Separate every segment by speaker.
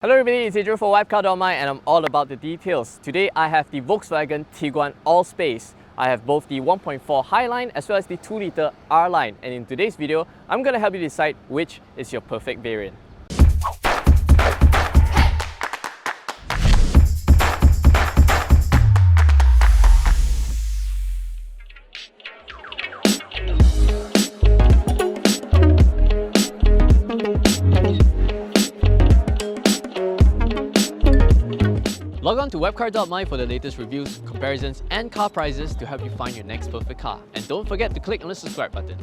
Speaker 1: Hello everybody, it's Adrian for WapCar.my and I'm all about the details. Today I have the Volkswagen Tiguan Allspace. I have both the 1.4 Highline as well as the 2-litre R-Line, and in today's video, I'm going to help you decide which is your perfect variant. Log on to WapCar.my for the latest reviews, comparisons and car prices to help you find your next perfect car. And don't forget to click on the subscribe button.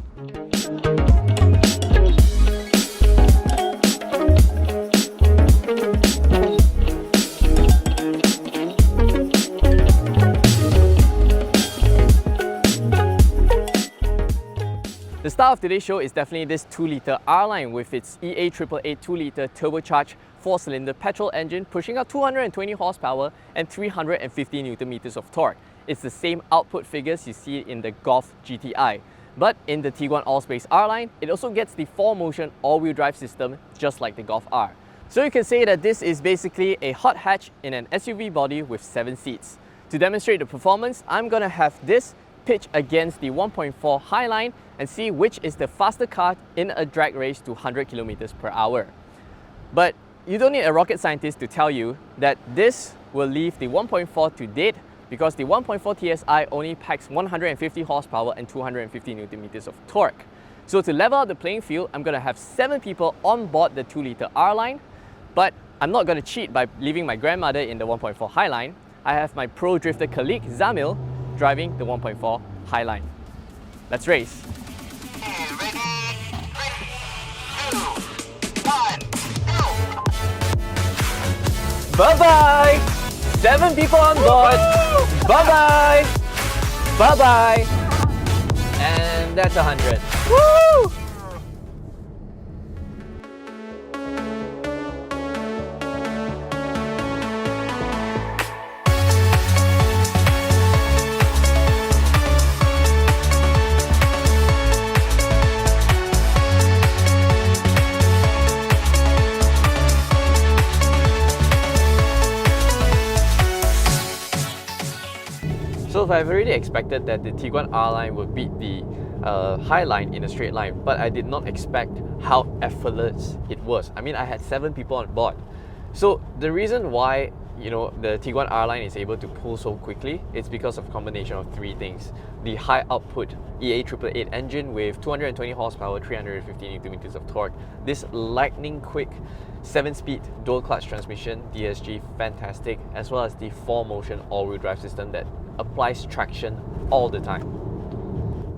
Speaker 1: The star of today's show is definitely this 2-litre R-Line with its EA888 2-litre turbocharged 4-cylinder petrol engine pushing out 220 horsepower and 350 Nm of torque. It's the same output figures you see in the Golf GTI. But in the Tiguan Allspace R-Line, it also gets the 4-motion all-wheel drive system just like the Golf R. So you can say that this is basically a hot hatch in an SUV body with 7 seats. To demonstrate the performance, I'm gonna have this pitch against the 1.4 Highline and see which is the faster car in a drag race to 100 km/h. But you don't need a rocket scientist to tell you that this will leave the 1.4 to dead because the 1.4 TSI only packs 150 horsepower and 250 Nm of torque. So to level out the playing field, I'm going to have 7 people on board the 2-litre R-Line, but I'm not going to cheat by leaving my grandmother in the 1.4 Highline. I have my pro drifter colleague Zamil driving the 1.4 Highline. Let's race!
Speaker 2: Ready, 2, 1, go!
Speaker 1: Bye-bye! 7 people on board! Bye-bye! Bye-bye! And that's 100. Woo! So I've already expected that the Tiguan R-Line would beat the Highline in a straight line, but I did not expect how effortless it was. I mean, I had 7 people on board. So the reason why the Tiguan R-Line is able to pull so quickly, it's because of a combination of 3 things. The high output EA888 engine with 220 horsepower, 350 Nm of torque. This lightning quick 7-speed dual clutch transmission, DSG, fantastic, as well as the 4-motion all-wheel drive system that applies traction all the time.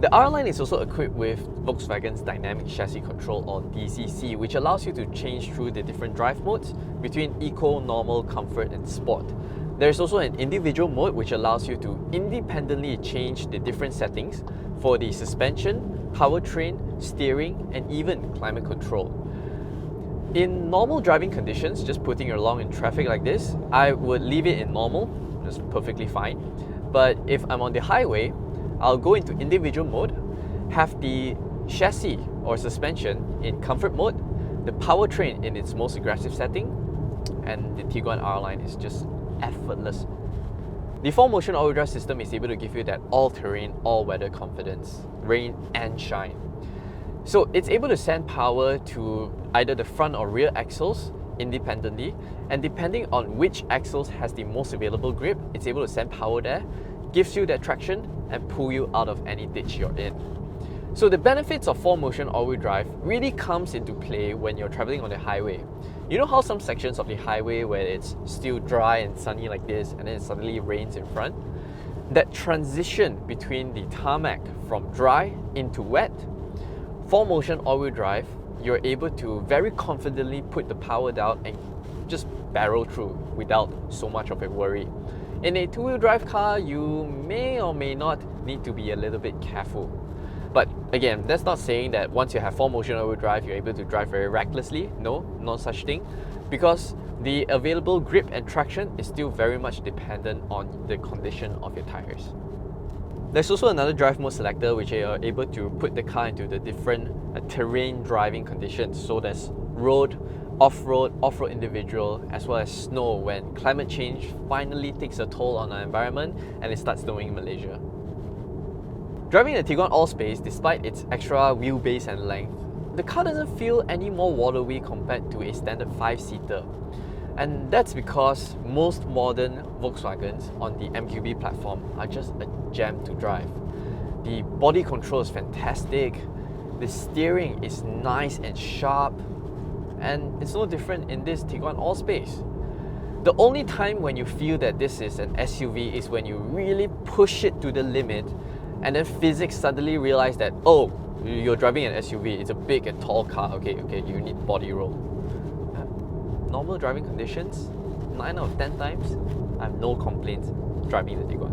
Speaker 1: The R-Line is also equipped with Volkswagen's Dynamic Chassis Control or DCC, which allows you to change through the different drive modes between Eco, Normal, Comfort and Sport. There's also an individual mode which allows you to independently change the different settings for the suspension, powertrain, steering and even climate control. In normal driving conditions, just putting along in traffic like this, I would leave it in normal, just perfectly fine. But if I'm on the highway, I'll go into individual mode, have the chassis or suspension in comfort mode, the powertrain in its most aggressive setting, and the Tiguan R-Line is just effortless. The 4-motion all-wheel drive system is able to give you that all-terrain, all-weather confidence, rain and shine. So it's able to send power to either the front or rear axles independently, and depending on which axles has the most available grip, it's able to send power there, gives you that traction and pull you out of any ditch you're in. So the benefits of 4-motion all-wheel drive really comes into play when you're traveling on the highway. You know how some sections of the highway where it's still dry and sunny like this and then it suddenly rains in front? That transition between the tarmac from dry into wet, 4-motion all-wheel drive, you're able to very confidently put the power down and just barrel through without so much of a worry. In a 2-wheel drive car, you may or may not need to be a little bit careful. But again, that's not saying that once you have 4-motion all-wheel drive, you're able to drive very recklessly. No, not such thing. Because the available grip and traction is still very much dependent on the condition of your tires. There's also another drive mode selector which you're able to put the car into the different terrain driving conditions. So there's road, off-road individual, as well as snow when climate change finally takes a toll on our environment and it starts snowing in Malaysia. Driving the Tiguan Allspace, despite its extra wheelbase and length, the car doesn't feel any more watery compared to a standard 5-seater. And that's because most modern Volkswagens on the MQB platform are just a gem to drive. The body control is fantastic, the steering is nice and sharp, and it's no different in this Tiguan Allspace. The only time when you feel that this is an SUV is when you really push it to the limit and then physics suddenly realize that, oh, you're driving an SUV, it's a big and tall car, okay, you need body roll. Normal driving conditions, 9 out of 10 times, I have no complaints driving the Tiguan.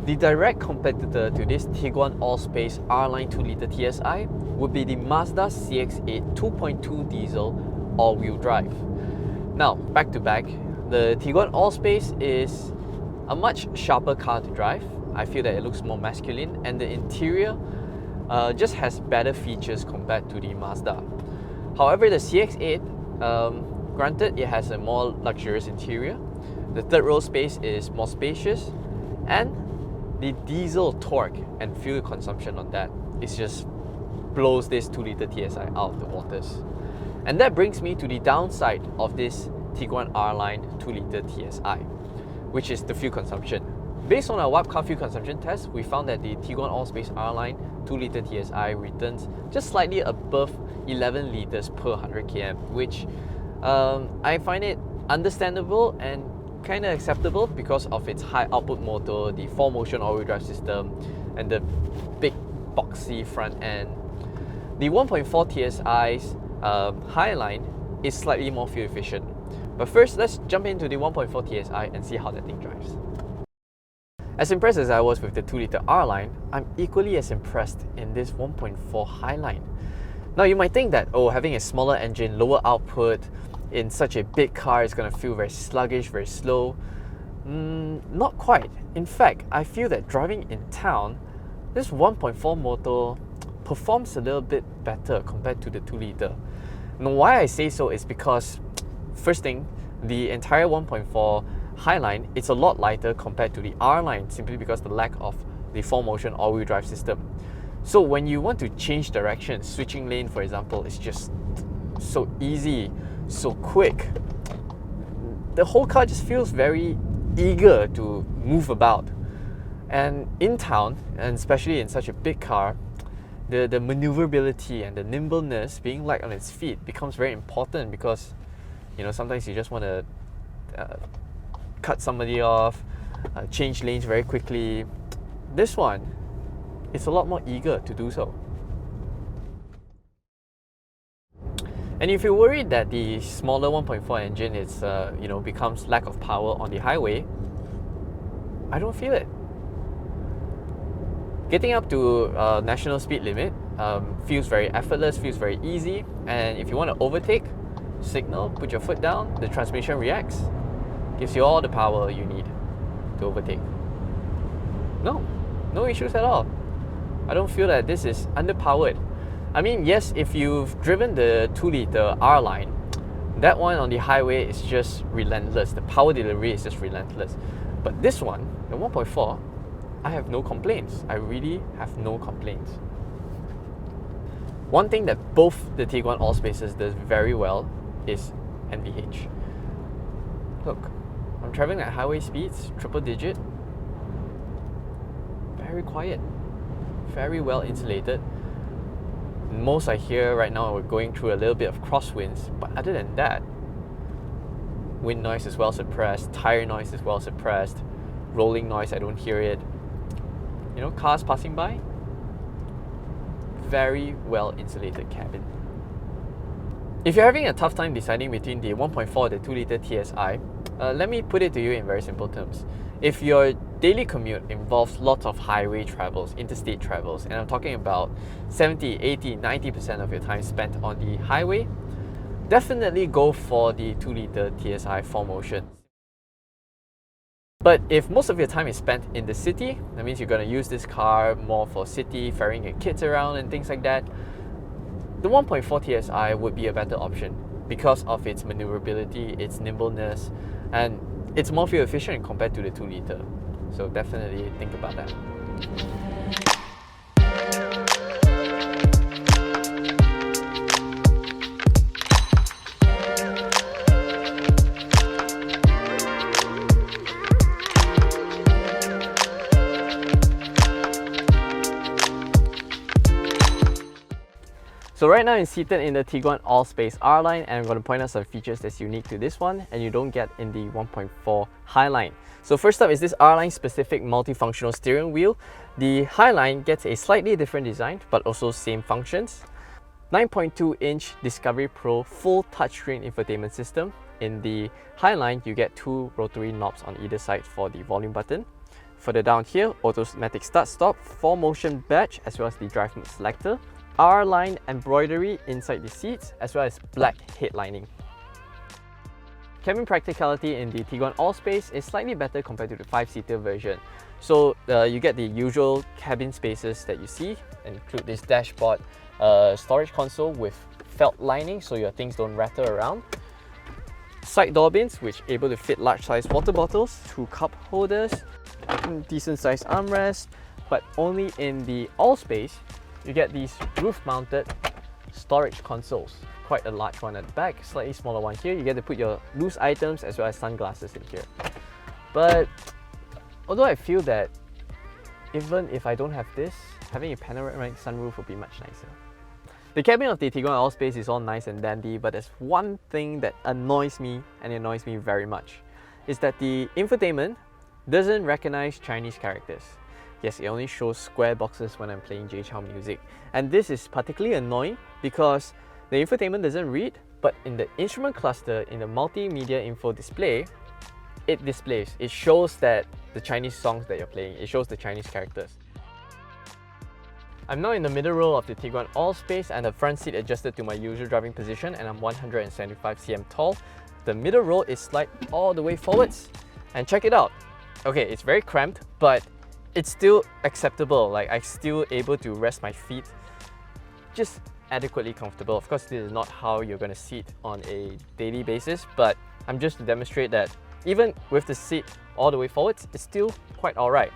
Speaker 1: The direct competitor to this Tiguan Allspace R-Line 2-litre TSI would be the Mazda CX-8 2.2 diesel all-wheel drive. Now, back to back, the Tiguan Allspace is a much sharper car to drive. I feel that it looks more masculine, and the interior just has better features compared to the Mazda. However, the CX-8, granted, it has a more luxurious interior. The third row space is more spacious, and the diesel torque and fuel consumption on that is just blows this 2-litre TSI out of the waters. And that brings me to the downside of this Tiguan R-Line 2-litre TSI, which is the fuel consumption. Based on our WapCar fuel consumption test, we found that the Tiguan Allspace R-Line 2-litre TSI returns just slightly above 11 litres per 100 km, which I find it understandable and kind of acceptable because of its high output motor, the 4-motion all-wheel drive system, and the big boxy front end. The 1.4 TSI's Highline is slightly more fuel efficient. But first, let's jump into the 1.4 TSI and see how that thing drives. As impressed as I was with the 2-litre R-Line, I'm equally as impressed in this 1.4 Highline. Now you might think that, oh, having a smaller engine, lower output in such a big car is going to feel very sluggish, very slow. Not quite. In fact, I feel that driving in town, this 1.4 motor performs a little bit better compared to the 2-litre. Now why I say so is because, first thing, the entire 1.4 Highline, it's a lot lighter compared to the R-Line simply because the lack of the 4-motion all-wheel drive system. So when you want to change direction, switching lane for example, is just so easy, so quick. The whole car just feels very eager to move about. And in town, and especially in such a big car, the maneuverability and the nimbleness, being light on its feet, becomes very important because, you know, sometimes you just want to cut somebody off, change lanes very quickly. This one, it's a lot more eager to do so. And if you're worried that the smaller 1.4 engine is, becomes lack of power on the highway, I don't feel it. Getting up to national speed limit feels very effortless, feels very easy, and if you want to overtake, signal, put your foot down, the transmission reacts, gives you all the power you need to overtake. No issues at all. I don't feel that this is underpowered. I mean, yes, if you've driven the 2-litre R-Line, that one on the highway is just relentless. The power delivery is just relentless. But this one, the 1.4, I have no complaints. I really have no complaints. One thing that both the Tiguan Allspaces does very well is NVH. Look, I'm traveling at highway speeds, triple digit, very quiet, very well insulated. Most I hear right now, we're going through a little bit of crosswinds, but other than that, wind noise is well suppressed, tire noise is well suppressed, rolling noise, I don't hear it. You know, cars passing by, very well insulated cabin. If you're having a tough time deciding between the 1.4 and the 2-litre TSI, let me put it to you in very simple terms. If your daily commute involves lots of highway travels, interstate travels, and I'm talking about 70, 80, 90% of your time spent on the highway, definitely go for the 2-litre TSI 4-motion. But if most of your time is spent in the city, that means you're going to use this car more for city, ferrying your kids around and things like that, the 1.4 TSI would be a better option because of its maneuverability, its nimbleness, and it's more fuel efficient compared to the 2 litre. So definitely think about that. So right now I'm seated in the Tiguan Allspace R-Line, and I'm going to point out some features that's unique to this one and you don't get in the 1.4 Highline. So first up is this R-Line specific multifunctional steering wheel. The Highline gets a slightly different design but also same functions. 9.2-inch Discovery Pro full touchscreen infotainment system. In the Highline you get 2 rotary knobs on either side for the volume button. Further down here, automatic start-stop, 4-motion badge as well as the drive mode selector. R-line embroidery inside the seats as well as black headlining. Cabin practicality in the Tiguan Allspace is slightly better compared to the 5-seater version. So you get the usual cabin spaces that you see, include this dashboard, storage console with felt lining so your things don't rattle around. Side door bins which are able to fit large size water bottles, 2 cup holders, decent size armrest, but only in the Allspace you get these roof-mounted storage consoles. Quite a large one at the back, slightly smaller one here. You get to put your loose items as well as sunglasses in here. But although I feel that even if I don't have this, having a panoramic sunroof would be much nicer. The cabin of the Tiguan Allspace is all nice and dandy, but there's one thing that annoys me, and it annoys me very much, is that the infotainment doesn't recognize Chinese characters. Yes, it only shows square boxes when I'm playing Jay Chou music. And this is particularly annoying because the infotainment doesn't read, but in the instrument cluster, in the multimedia info display, it displays. It shows that the Chinese songs that you're playing, it shows the Chinese characters. I'm now in the middle row of the Tiguan Allspace and the front seat adjusted to my usual driving position, and I'm 175 cm tall. The middle row is slide all the way forwards, and check it out. Okay, it's very cramped, but it's still acceptable. Like, I'm still able to rest my feet just adequately comfortable. Of course, this is not how you're going to sit on a daily basis, but I'm just to demonstrate that even with the seat all the way forwards, it's still quite alright.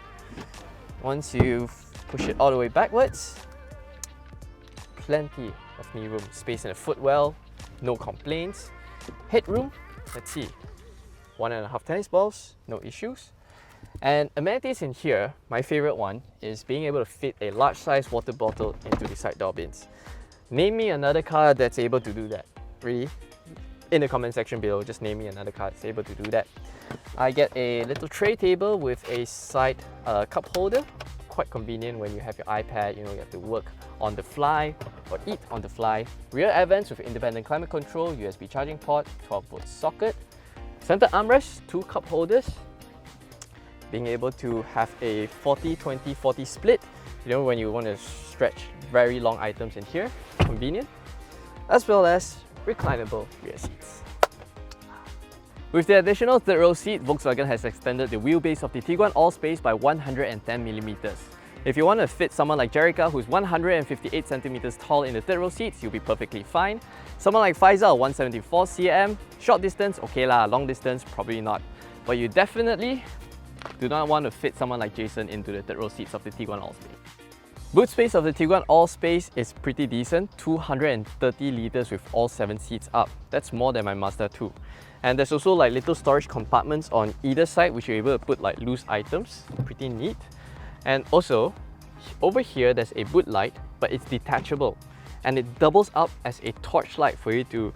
Speaker 1: Once you push it all the way backwards, plenty of knee room, space in the footwell, no complaints. Headroom, let's see, 1.5 tennis balls, no issues. And amenities in here, my favorite one is being able to fit a large size water bottle into the side door bins. Name me another car that's able to do that. Really? In the comment section below, just name me another car that's able to do that. I get a little tray table with a side cup holder. Quite convenient when you have your iPad, you have to work on the fly or eat on the fly. Rear air vents with independent climate control, USB charging port, 12-volt socket. Center armrest, 2 cup holders. Being able to have a 40-20-40 split, when you want to stretch very long items in here, convenient, as well as reclinable rear seats. With the additional third row seat, Volkswagen has extended the wheelbase of the Tiguan Allspace by 110mm. If you want to fit someone like Jerica, who's 158 cm tall in the third row seats, you'll be perfectly fine. Someone like Faisal, 174 cm, short distance, okay lah, long distance, probably not. But you definitely do not want to fit someone like Jason into the third row seats of the Tiguan Allspace. Boot space of the Tiguan Allspace is pretty decent, 230 litres with all 7 seats up. That's more than my Mazda 2. And there's also like little storage compartments on either side which you're able to put like loose items, pretty neat. And also, over here there's a boot light, but it's detachable. And it doubles up as a torchlight for you to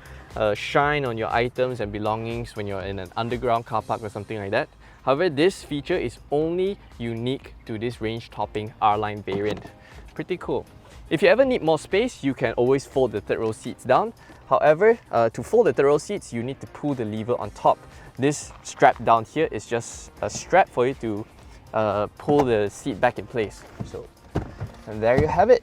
Speaker 1: shine on your items and belongings when you're in an underground car park or something like that. However, this feature is only unique to this range-topping R-Line variant. Pretty cool. If you ever need more space, you can always fold the third row seats down. However, to fold the third row seats, you need to pull the lever on top. This strap down here is just a strap for you to pull the seat back in place. So, and there you have it.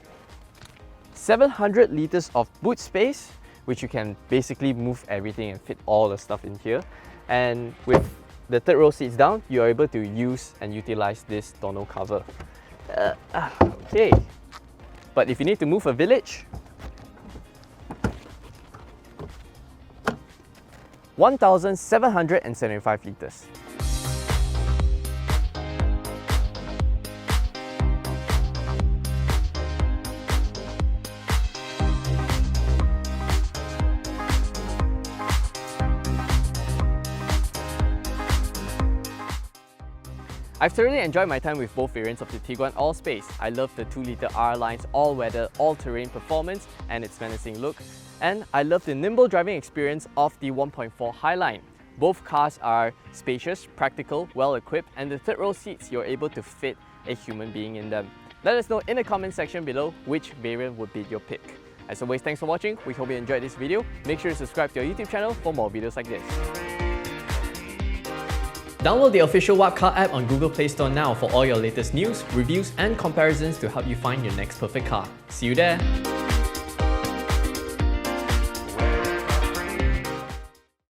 Speaker 1: 700 litres of boot space, which you can basically move everything and fit all the stuff in here. And with the third row seats down, you are able to use and utilize this tonneau cover. Okay. But if you need to move a village, 1,775 litres. I've thoroughly enjoyed my time with both variants of the Tiguan Allspace. I love the 2-litre R-Line's all-weather, all-terrain performance and its menacing look. And I love the nimble driving experience of the 1.4 Highline. Both cars are spacious, practical, well-equipped, and the third-row seats, you're able to fit a human being in them. Let us know in the comment section below which variant would be your pick. As always, thanks for watching. We hope you enjoyed this video. Make sure to subscribe to our YouTube channel for more videos like this. Download the official WapCar app on Google Play Store now for all your latest news, reviews, and comparisons to help you find your next perfect car. See you there!